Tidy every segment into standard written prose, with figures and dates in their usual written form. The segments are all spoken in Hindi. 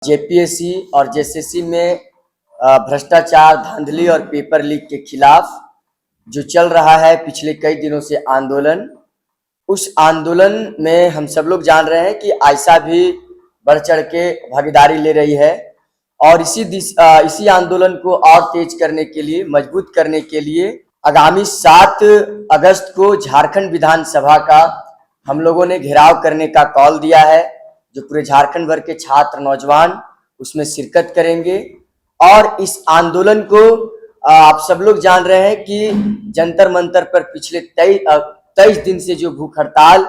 जेपीएससी और जेएसएससी में भ्रष्टाचार, धांधली और पेपर लीक के खिलाफ जो चल रहा है पिछले कई दिनों से आंदोलन, उस आंदोलन में हम सब लोग जान रहे हैं कि आयशा भी बढ़ चढ़ के भागीदारी ले रही है और इसी आंदोलन को और तेज करने के लिए, मजबूत करने के लिए आगामी 7 अगस्त को झारखंड विधानसभा का हम लोगों ने घेराव करने का कॉल दिया है। जो पूरे झारखंड भर के छात्र, नौजवान उसमें शिरकत करेंगे और इस आंदोलन को आप सब लोग जान रहे हैं कि जंतर मंतर पर पिछले 23 दिन से जो भूख हड़ताल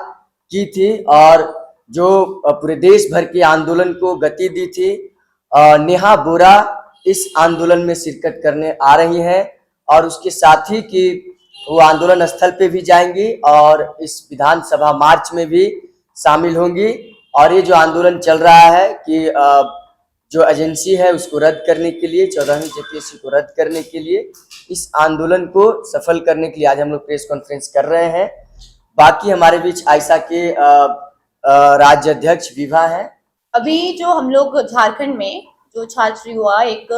की थी और जो पूरे देश भर के आंदोलन को गति दी थी, नेहा बोरा इस आंदोलन में शिरकत करने आ रही हैं और उसके साथ ही कि वो आंदोलन स्थल पे भी जाएंगी और इस विधानसभा मार्च में भी शामिल होंगी। और ये जो आंदोलन चल रहा है कि जो एजेंसी है उसको रद्द करने के लिए, 14वीं जेपीएससी को रद्द करने के लिए, इस आंदोलन को सफल करने के लिए आज हम लोग प्रेस कॉन्फ्रेंस कर रहे हैं। बाकी हमारे बीच आयशा के राज्य अध्यक्ष विभा है। अभी जो हम लोग झारखंड में जो छात्र युवा एक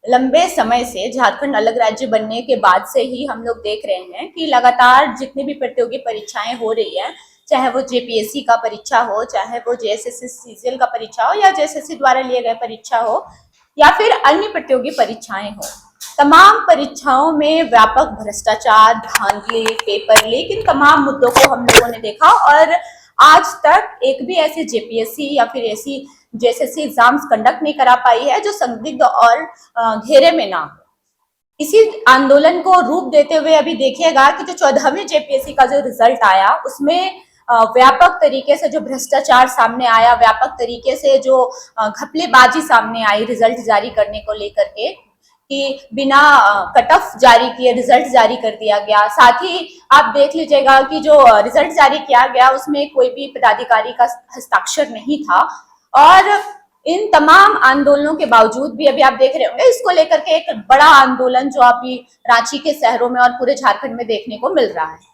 लंबे समय से झारखंड अलग राज्य बनने के बाद से ही हम लोग देख रहे हैं कि लगातार जितनी भी प्रतियोगी परीक्षाएं हो रही हैं, चाहे वो जेपीएससी का परीक्षा हो, चाहे वो जेएसएससी सीजीएल का परीक्षा हो या जेएसएससी द्वारा लिए गए परीक्षा हो या फिर अन्य प्रतियोगी परीक्षाएं हो, तमाम परीक्षाओं में व्यापक भ्रष्टाचार, धांधली, पेपर लीक, इन तमाम मुद्दों को हम लोगों ने देखा और आज तक एक भी ऐसे जेपीएससी या फिर ऐसी जेएसएससी एग्जाम्स कंडक्ट नहीं करा पाई है जो संदिग्ध और घेरे में ना हो। इसी आंदोलन को रूप देते हुए अभी देखिएगा कि जो 14वीं जेपीएससी का जो रिजल्ट आया उसमें व्यापक तरीके से जो भ्रष्टाचार सामने आया, व्यापक तरीके से जो घपलेबाजी सामने आई रिजल्ट जारी करने को लेकर के कि बिना कट ऑफ जारी किए रिजल्ट जारी कर दिया गया। साथ ही आप देख लीजिएगा कि जो रिजल्ट जारी किया गया उसमें कोई भी पदाधिकारी का हस्ताक्षर नहीं था और इन तमाम आंदोलनों के बावजूद भी अभी आप देख रहे होंगे इसको लेकर के एक बड़ा आंदोलन जो अभी रांची के शहरों में और पूरे झारखंड में देखने को मिल रहा है।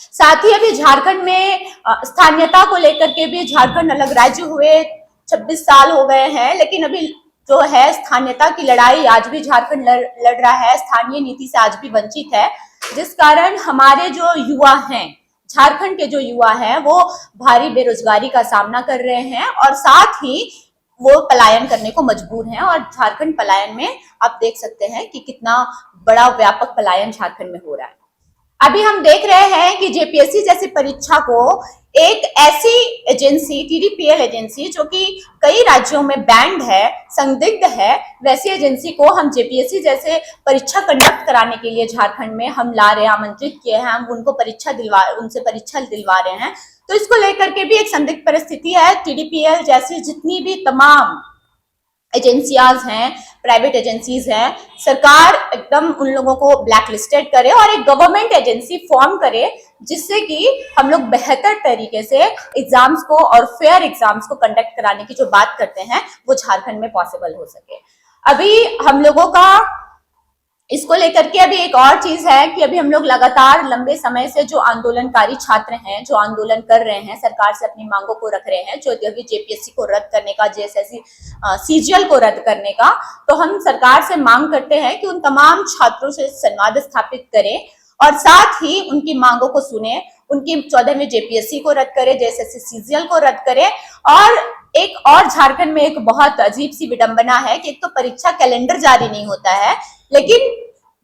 साथ ही अभी झारखंड में स्थानीयता को लेकर के भी झारखंड अलग राज्य हुए 26 साल हो गए हैं, लेकिन अभी जो है स्थानीयता की लड़ाई आज भी झारखंड लड़ रहा है, स्थानीय नीति से आज भी वंचित है, जिस कारण हमारे जो युवा हैं, झारखंड के जो युवा हैं वो भारी बेरोजगारी का सामना कर रहे हैं और साथ ही वो पलायन करने को मजबूर हैं। और झारखंड पलायन में आप देख सकते हैं कि कितना बड़ा व्यापक पलायन झारखंड में हो रहा है। अभी हम देख रहे हैं कि जेपीएससी जैसी परीक्षा को एक ऐसी एजेंसी, टीडीपीएल एजेंसी जो कि कई राज्यों में बैंड है, संदिग्ध है, वैसी एजेंसी को हम जेपीएससी जैसे परीक्षा कंडक्ट कराने के लिए झारखंड में हम ला रहे हैं, आमंत्रित किए हैं, हम उनको उनसे परीक्षा दिलवा रहे हैं। तो इसको लेकर के भी एक संदिग्ध परिस्थिति है। टीडीपीएल जैसी जितनी भी तमाम एजेंसियाज हैं, प्राइवेट एजेंसीज हैं, सरकार एकदम उन लोगों को ब्लैक लिस्टेड करे और एक गवर्नमेंट एजेंसी फॉर्म करे जिससे कि हम लोग बेहतर तरीके से एग्जाम्स को और फेयर एग्जाम्स को कंडक्ट कराने की जो बात करते हैं वो झारखंड में पॉसिबल हो सके। अभी हम लोगों का इसको लेकर के अभी एक और चीज है कि अभी हम लोग लगातार लंबे समय से जो आंदोलनकारी छात्र हैं, जो आंदोलन कर रहे हैं, सरकार से अपनी मांगों को रख रहे हैं, जो जेपीएससी को रद्द करने का, जेएसएससी सीजीएल को रद्द करने का, तो हम सरकार से मांग करते हैं कि उन तमाम छात्रों से संवाद स्थापित करें और साथ ही उनकी मांगों को सुने, उनकी 14वीं जेपीएससी को रद्द करे, जेएसएससी सीजीएल को रद्द करे। और एक और झारखंड में एक बहुत अजीब सी विडंबना है कि एक तो परीक्षा कैलेंडर जारी नहीं होता है, लेकिन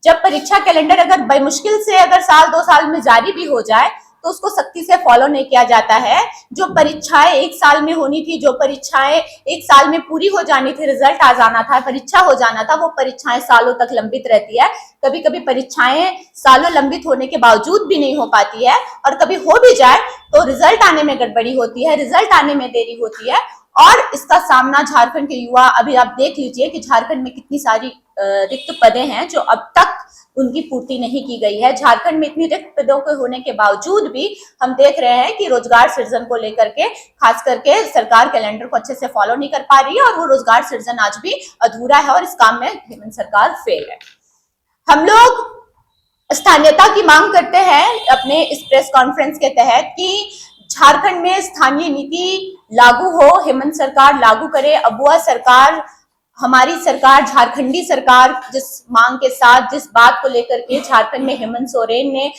जब परीक्षा कैलेंडर अगर बेमुश्किल से अगर साल 2 साल में जारी भी हो जाए तो उसको सख्ती से फॉलो नहीं किया जाता है। जो परीक्षाएं 1 साल में होनी थी, जो परीक्षाएं 1 साल में पूरी हो जानी थी, रिजल्ट आ जाना था, परीक्षा हो जाना था, वो परीक्षाएं सालों तक लंबित रहती है। कभी कभी परीक्षाएं सालों लंबित होने के बावजूद भी नहीं हो पाती है और कभी हो भी जाए तो रिजल्ट आने में गड़बड़ी होती है, रिजल्ट आने में देरी होती है। और इसका सामना झारखंड के युवा, अभी आप देख लीजिए कि झारखंड में कितनी सारी रिक्त पदें हैं जो अब तक उनकी पूर्ति नहीं की गई है। झारखंड में इतनी रिक्त पदों के होने के बावजूद भी हम देख रहे हैं कि रोजगार सृजन को लेकर के खास करके सरकार कैलेंडर को अच्छे से फॉलो नहीं कर पा रही है और वो रोजगार सृजन आज भी अधूरा है और इस काम में हेमंत सरकार फेल है। हम लोग स्थानीयता की मांग करते हैं अपने इस प्रेस कॉन्फ्रेंस के तहत कि झारखंड में स्थानीय नीति लागू हो, हेमंत सरकार लागू करे, अबुआ सरकार, हमारी सरकार, झारखंडी सरकार जिस मांग के साथ, जिस बात को लेकर के झारखंड में हेमंत सोरेन ने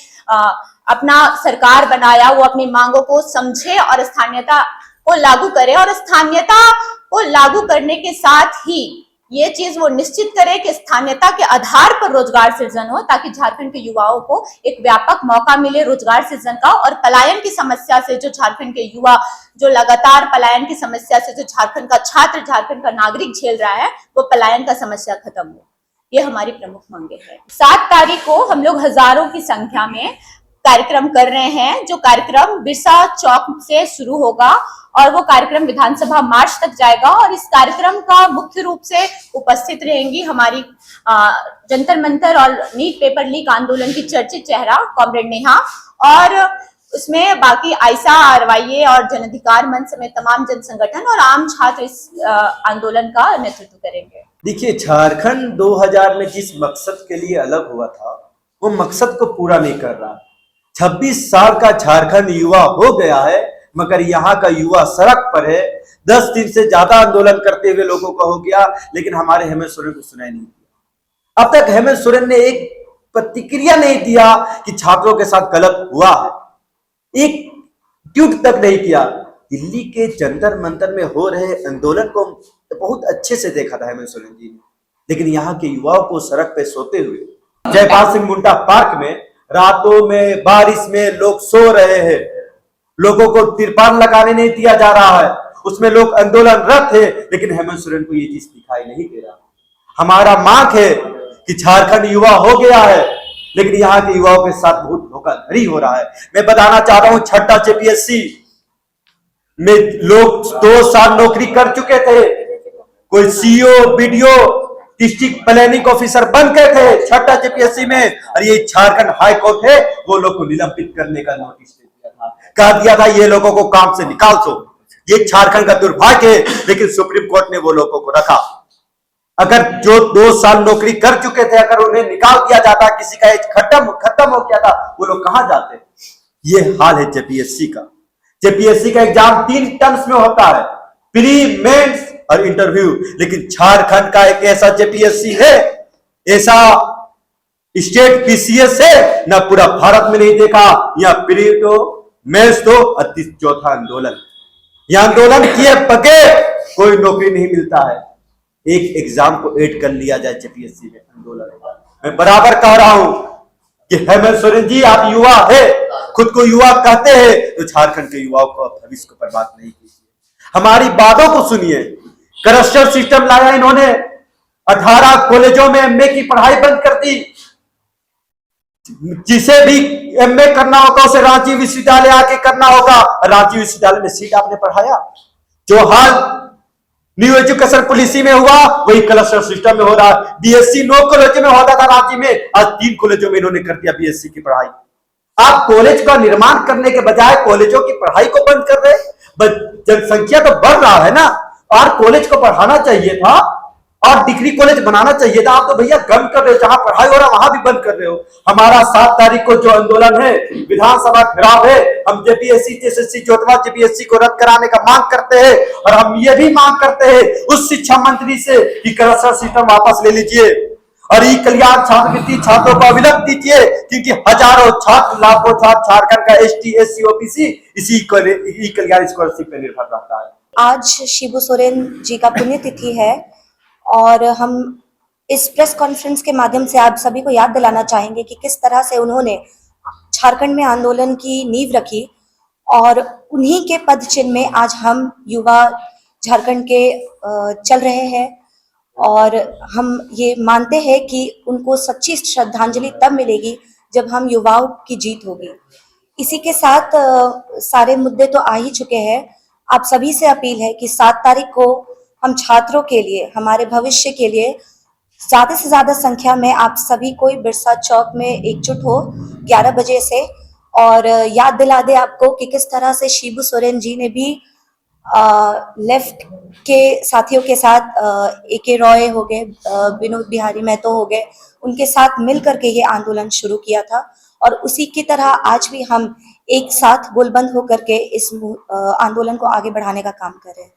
अपना सरकार बनाया, वो अपनी मांगों को समझे और स्थानीयता को लागू करे, और स्थानीयता को लागू करने के साथ ही ये चीज वो निश्चित करे कि स्थानीयता के आधार पर रोजगार सृजन हो, ताकि झारखंड के युवाओं को एक व्यापक मौका मिले रोजगार सृजन का, और पलायन की समस्या से जो झारखंड के युवा, जो लगातार पलायन की समस्या से जो झारखंड का छात्र, झारखंड का नागरिक झेल रहा है, वो पलायन का समस्या खत्म हो। ये हमारी प्रमुख मांगे हैं। 7 तारीख को हम लोग हजारों की संख्या में कार्यक्रम कर रहे हैं, जो कार्यक्रम बिरसा चौक से शुरू होगा और वो कार्यक्रम विधानसभा मार्च तक जाएगा, और इस कार्यक्रम का मुख्य रूप से उपस्थित रहेंगी हमारी जंतर मंतर और नीट पेपर लीक आंदोलन की चर्चित चेहरा कॉमरेड नेहा, और उसमें बाकी आयशा, आरवाईए और जन अधिकार मंच समेत तमाम जन संगठन और आम छात्र इस आंदोलन का नेतृत्व करेंगे। देखिए, झारखंड 2000 में जिस मकसद के लिए अलग हुआ था, वो मकसद को पूरा नहीं कर रहा। 26 साल का झारखंड युवा हो गया है, मगर यहाँ का युवा सड़क पर है। 10 दिन से ज्यादा आंदोलन करते हुए लोगों का हो गया, लेकिन हमारे हेमंत सोरेन को सुनाई नहीं दिया। अब तक हेमंत सोरेन ने एक प्रतिक्रिया नहीं दिया कि छात्रों के साथ गलत हुआ है, एक ट्वीट तक नहीं किया। दिल्ली के जंतर मंतर में हो रहे आंदोलन को बहुत अच्छे से देखा था हेमंत सोरेन जी ने, लेकिन यहाँ के युवाओं को सड़क पे सोते हुए जयपाल सिंह मुंडा पार्क में रातों में बारिश में लोग सो रहे हैं, लोगों को तिरपाल लगाने नहीं दिया जा रहा है, उसमें लोग आंदोलनरत थे, लेकिन हेमंत सोरेन को ये चीज दिखाई नहीं दे रहा। हमारा मांग है कि झारखंड युवा हो गया है, लेकिन यहाँ के युवाओं के साथ बहुत धोखाधड़ी हो रहा है। मैं बताना चाह रहा हूं, छठा जेपीएससी में लोग 2 साल नौकरी कर चुके थे, कोई CEO, BDO, district planning officer बन गए थे छठा जेपीएससी में, और ये झारखंड हाई कोर्ट है, वो लोग को निलंबित करने का नोटिस दे दिया था, कह दिया था ये लोगों को काम से निकाल दो। ये झारखंड का दुर्भाग्य है, लेकिन सुप्रीम कोर्ट ने वो लोगों को रखा। अगर जो 2 साल नौकरी कर चुके थे, अगर उन्हें निकाल दिया जाता, किसी का एज खत्म हो गया था, वो लोग कहां जाते? ये हाल है जेपीएससी का। जेपीएससी का एग्जाम 3 टर्म्स में होता है, प्री, मेंस और इंटरव्यू, लेकिन झारखंड का एक ऐसा जेपीएससी है, ऐसा स्टेट पीसीएस है, ना पूरा भारत में नहीं देखा। या प्री तो, मेंस तो, चौथा आंदोलन। यह आंदोलन किए बगैर कोई नौकरी नहीं मिलता है। एक एग्जाम को ऐड कर लिया जाए जेपीएससी में आंदोलन। मैं बराबर कह रहा हूं कि हेमंत सोरेन जी, आप युवा है, खुद को युवा कहते हैं, तो झारखंड के युवाओं को भविष्य को बर्बाद नहीं कीजिए। हमारी बातों को सुनिए। करप्शन सिस्टम लाया इन्होंने, 18 कॉलेजों में एमए की पढ़ाई बंद कर दी। जिसे भी एमए करना होगा उसे रांची विश्वविद्यालय आके करना होगा। रांची विश्वविद्यालय में सीट आपने पढ़ाया। जो हाल न्यू एजुकेशन पॉलिसी में हुआ, वही क्लस्टर सिस्टम में हो रहा है। बीएससी 9 कॉलेजों में होता था रांची में, आज 3 कॉलेजों में इन्होंने कर दिया बीएससी की पढ़ाई। आप कॉलेज का निर्माण करने के बजाय कॉलेजों की पढ़ाई को बंद कर रहे। जनसंख्या तो बढ़ रहा है ना, और कॉलेज को बढ़ाना चाहिए था, और डिग्री कॉलेज बनाना चाहिए था। आप तो भैया बंद कर रहे हो, जहां पढ़ाई हो रहा वहां भी बंद कर रहे हो। हमारा 7 तारीख को जो आंदोलन है, विधानसभा घेराव है, हम जेपीएससी, एसएससी, चौथा जेपीएससी को रद्द कराने का मांग करते हैं, और हम ये भी मांग करते हैं उस शिक्षा मंत्री से कि करप्शन सिस्टम वापस ले लीजिए, और ई कल्याण छात्रवृत्ति छात्रों को अविलंब दीजिए, क्योंकि हजारों छात्र, लाखों छात्र झारखंड का एसटी, एससी, ओबीसी इसी ई कल्याण स्कॉलरशिप पर निर्भर रहता है। आज शिबू सोरेन जी का पुण्यतिथि है, और हम इस प्रेस कॉन्फ्रेंस के माध्यम से आप सभी को याद दिलाना चाहेंगे कि किस तरह से उन्होंने झारखंड में आंदोलन की नींव रखी, और उन्हीं के पद चिन्ह में आज हम युवा झारखंड के चल रहे हैं। और हम ये मानते हैं कि उनको सच्ची श्रद्धांजलि तब मिलेगी जब हम युवाओं की जीत होगी। इसी के साथ सारे मुद्दे तो आ ही चुके हैं। आप सभी से अपील है कि 7 तारीख को हम छात्रों के लिए, हमारे भविष्य के लिए ज्यादा से ज्यादा संख्या में आप सभी कोई बिरसा चौक में एकजुट हो 11 बजे से, और याद दिला दे आपको कि किस तरह से शिबू सोरेन जी ने भी लेफ्ट के साथियों के साथ, एके रॉय हो गए, विनोद बिहारी महतो हो गए, उनके साथ मिल करके ये आंदोलन शुरू किया था। और उसी की तरह आज भी हम एक साथ गोलबंद होकर के इस आंदोलन को आगे बढ़ाने का काम कर रहे हैं।